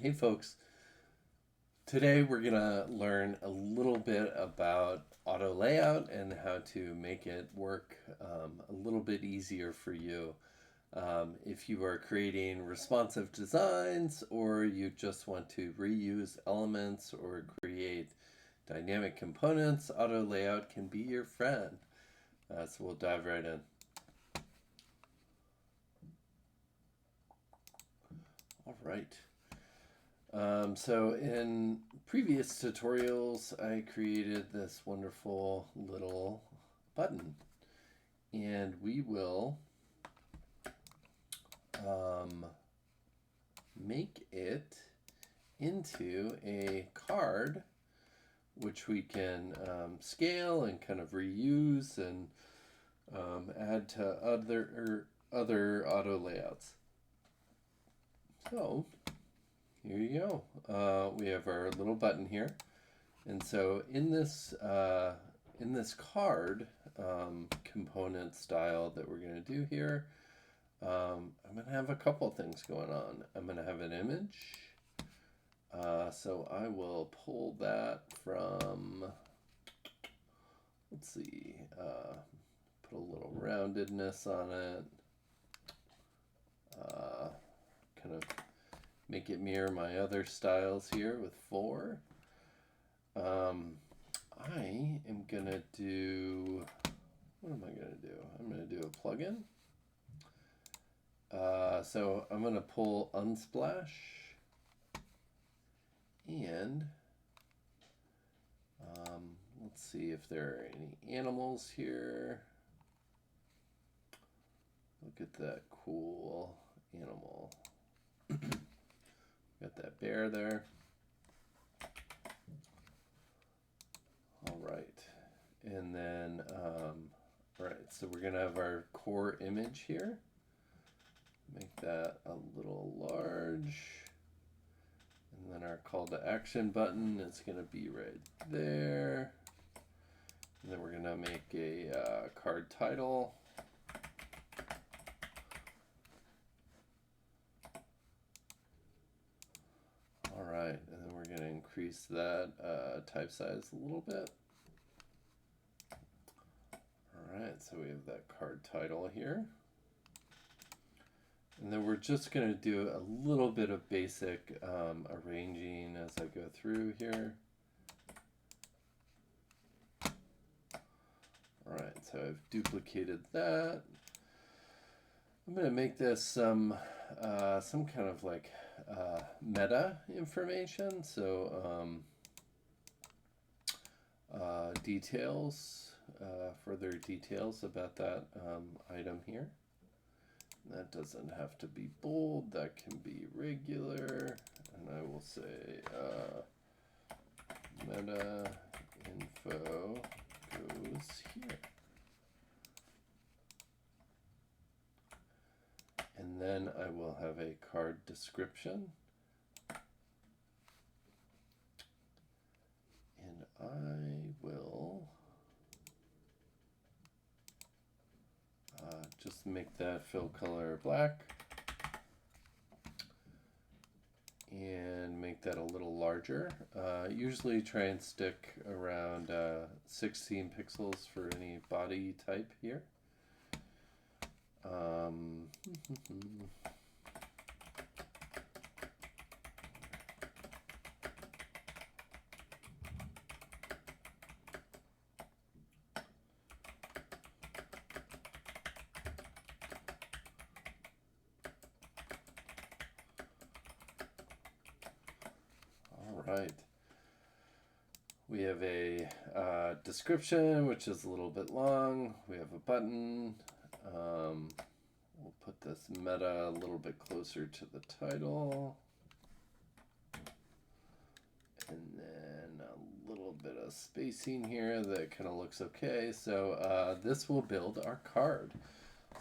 Hey folks, today we're going to learn a little bit about auto layout and how to make it work a little bit easier for you. If you are creating responsive designs or you just want to reuse elements or create dynamic components, auto layout can be your friend. So we'll dive right in. All right. So in previous tutorials, I created this wonderful little button, and we will make it into a card, which we can scale and kind of reuse and add to other auto layouts. So here you go. We have our little button here, and so in this card component style that we're going to do here, I'm going to have a couple things going on. I'm going to have an image. So I will pull that from, let's see, put a little roundedness on it, kind of make it mirror my other styles here with 4. I am going to do, what am I going to do? I'm going to do a plugin. So I'm going to pull Unsplash, and let's see if there are any animals here. Look at that cool animal. Got that bear there. All right. And then, all right, so we're going to have our core image here. Make that a little large. And then our call to action button is going to be right there. And then we're going to make a card title. All right, and then we're going to increase that type size a little bit. All right, so we have that card title here. And then we're just going to do a little bit of basic arranging as I go through here. All right, so I've duplicated that. I'm going to make this some kind of like meta information. So details, further details about that item here. That doesn't have to be bold, that can be regular, and I will say meta info goes here. And then I will have a card description. And I will just make that fill color black and make that a little larger. Usually try and stick around 16 pixels for any body type here. Right. We have a description, which is a little bit long. We have a button. We'll put this meta a little bit closer to the title. And then a little bit of spacing here that kind of looks okay. So this will build our card.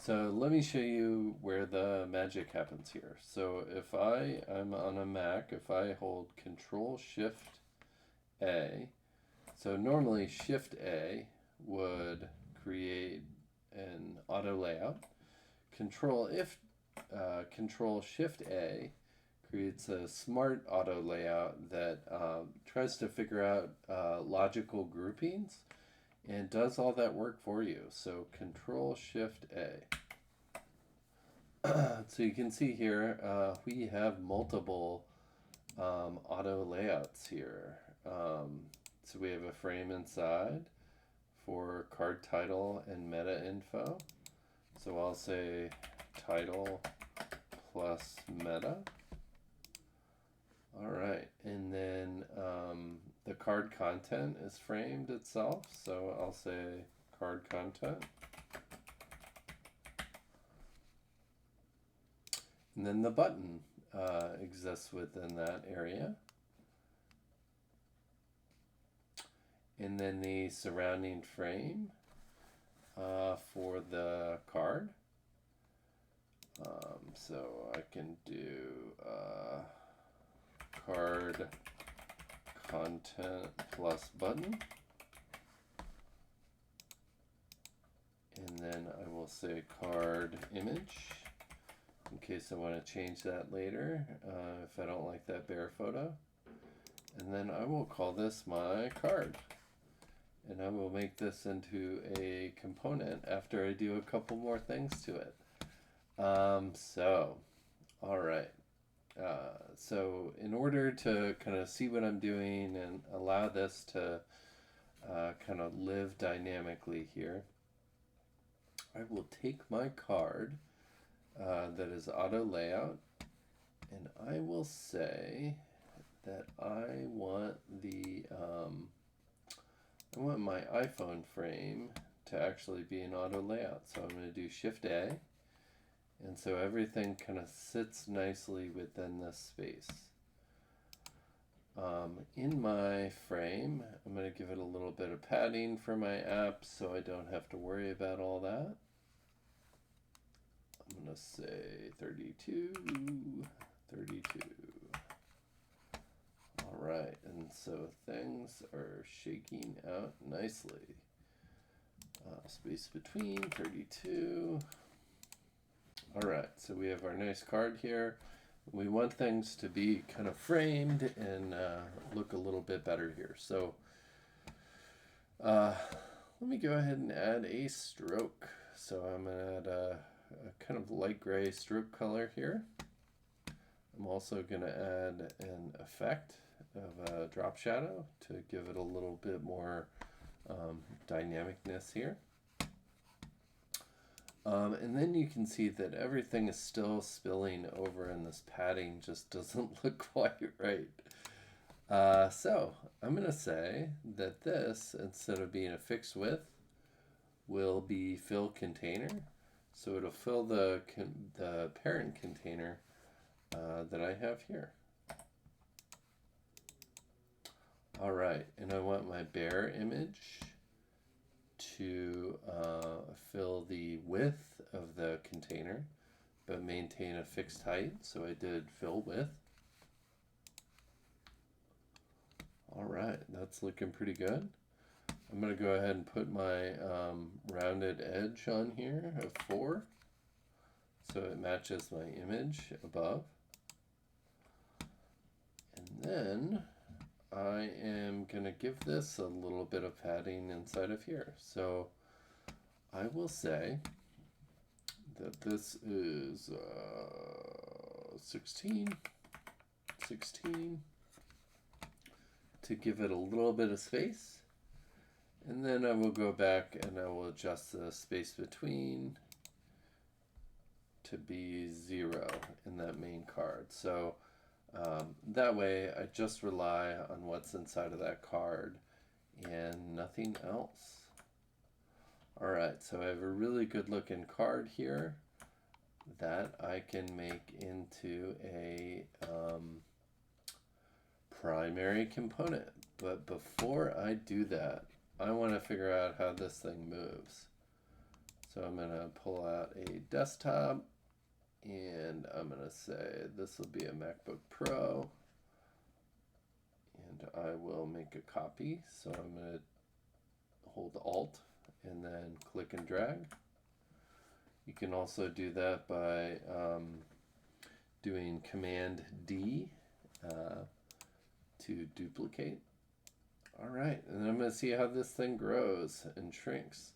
So let me show you where the magic happens here. So if I'm on a Mac, if I hold Control Shift A, so normally Shift A would create an auto layout. Control Shift A creates a smart auto layout that tries to figure out logical groupings and does all that work for you. So Control Shift A. So you can see here we have multiple auto layouts here. So we have a frame inside for card title and meta info. So I'll say title plus meta. All right, and then the card content is framed itself. So I'll say card content. And then the button exists within that area. And then the surrounding frame for the card. So I can do card content plus button. And then I will say card image in case I want to change that later if I don't like that bare photo. And then I will call this my card. And I will make this into a component after I do a couple more things to it. All right. So in order to kind of see what I'm doing and allow this to kind of live dynamically here, I will take my card that is auto layout, and I will say that I want my iPhone frame to actually be an auto layout. So I'm going to do Shift A. And so everything kind of sits nicely within this space. In my frame, I'm going to give it a little bit of padding for my app so I don't have to worry about all that. I'm going to say 32, 32. All right, and so things are shaking out nicely. Space between 32. All right, so we have our nice card here. We want things to be kind of framed and look a little bit better here. So let me go ahead and add a stroke. So I'm going to add a kind of light gray stroke color here. I'm also going to add an effect of a drop shadow to give it a little bit more dynamicness here. And then you can see that everything is still spilling over and this padding just doesn't look quite right. So I'm going to say that this, instead of being a fixed width, will be fill container. So it'll fill the parent container that I have here. All right, and I want my bare image to fill the width of the container, but maintain a fixed height. So I did fill width. All right, that's looking pretty good. I'm going to go ahead and put my rounded edge on here of 4, so it matches my image above. And then I am going to give this a little bit of padding inside of here. So I will say that this is 16 to give it a little bit of space. And then I will go back and I will adjust the space between to be 0 in that main card. So that way I just rely on what's inside of that card and nothing else. All right, so I have a really good looking card here that I can make into a primary component. But before I do that, I want to figure out how this thing moves. So I'm going to pull out a desktop, and I'm going to say this will be a MacBook Pro, and I will make a copy. So I'm going to hold Alt and then click and drag. You can also do that by doing Command D to duplicate. All right, and I'm going to see how this thing grows and shrinks.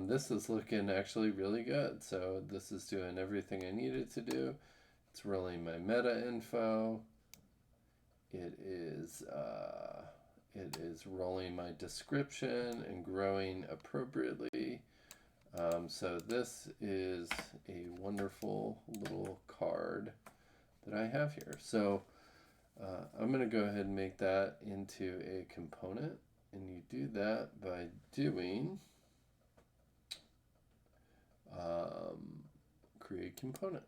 This is looking actually really good. So this is doing everything I need it to do. It's rolling my meta info. It is rolling my description and growing appropriately. So this is a wonderful little card that I have here. So I'm going to go ahead and make that into a component. And you do that by doing create component.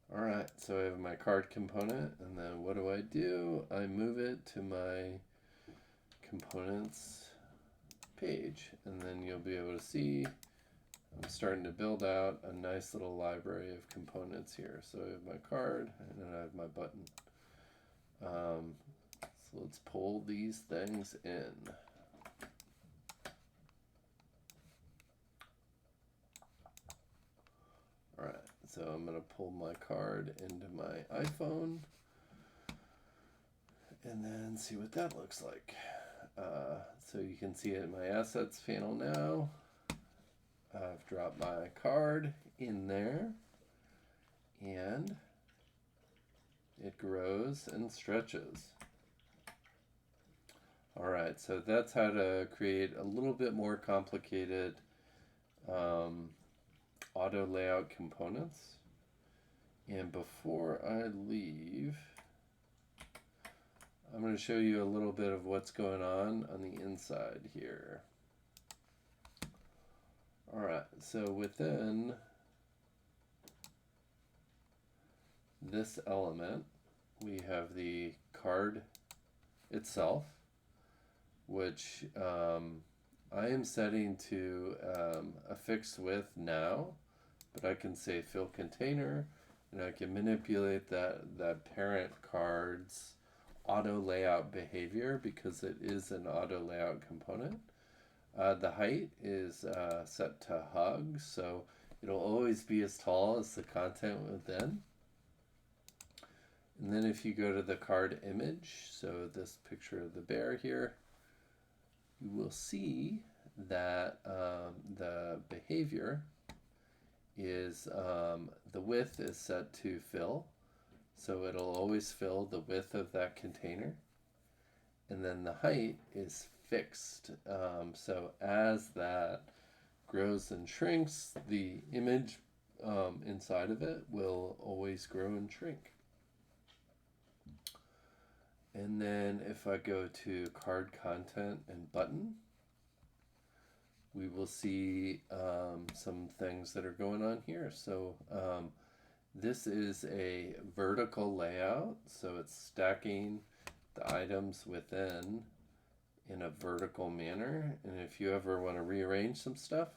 All right, so I have my card component, and then what do? I move it to my components page, and then you'll be able to see I'm starting to build out a nice little library of components here. So I have my card, and then I have my button. So let's pull these things in. All right, so I'm going to pull my card into my iPhone and then see what that looks like. So you can see it in my assets panel now. I've dropped my card in there and it grows and stretches. All right, so that's how to create a little bit more complicated auto layout components. And before I leave, I'm going to show you a little bit of what's going on the inside here. All right, so within this element, we have the card itself, which I am setting to a fixed width now, but I can say fill container, and I can manipulate that parent card's auto layout behavior because it is an auto layout component. The height is set to hug, so it'll always be as tall as the content within. And then if you go to the card image, so this picture of the bear here, you will see that the behavior is the width is set to fill, so it'll always fill the width of that container, and then the height is fixed, so as that grows and shrinks, the image inside of it will always grow and shrink. And then if I go to card content and button, we will see some things that are going on here. So this is a vertical layout, so it's stacking the items within in a vertical manner. And if you ever want to rearrange some stuff,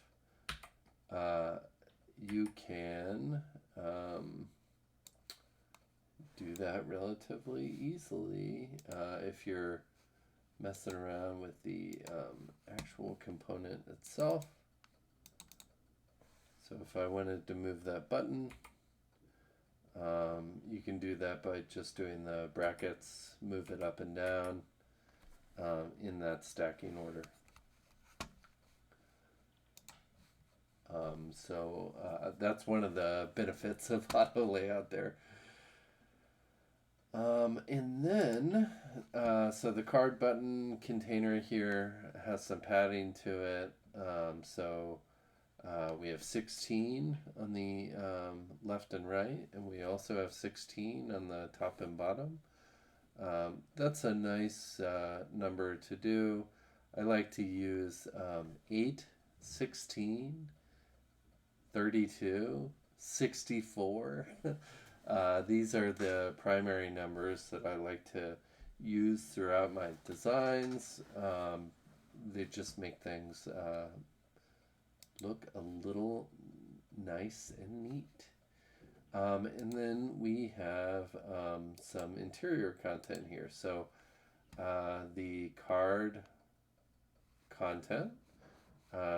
you can do that relatively easily if you're messing around with the actual component itself. So if I wanted to move that button, you can do that by just doing the brackets, move it up and down in that stacking order. So that's one of the benefits of auto layout there. And then, so the card button container here has some padding to it. So we have 16 on the left and right, and we also have 16 on the top and bottom. That's a nice number to do. I like to use 8, 16, 32, 64. These are the primary numbers that I like to use throughout my designs. They just make things look a little nice and neat. And then we have some interior content here. So the card content,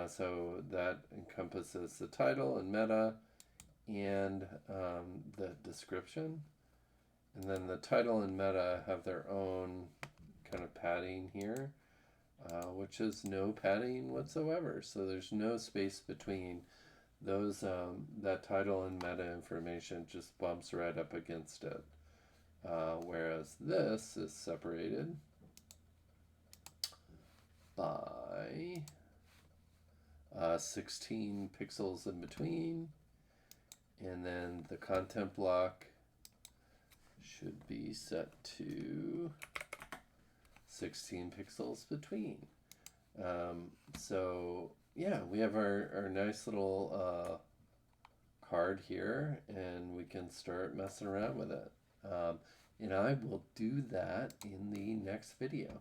so that encompasses the title and meta and the description. And then the title and meta have their own kind of padding here, which is no padding whatsoever. So there's no space between those. That title and meta information just bumps right up against it. Whereas this is separated by 16 pixels in between, and then the content block should be set to 16 pixels between. So yeah, we have our nice little card here, and we can start messing around with it. And I will do that in the next video.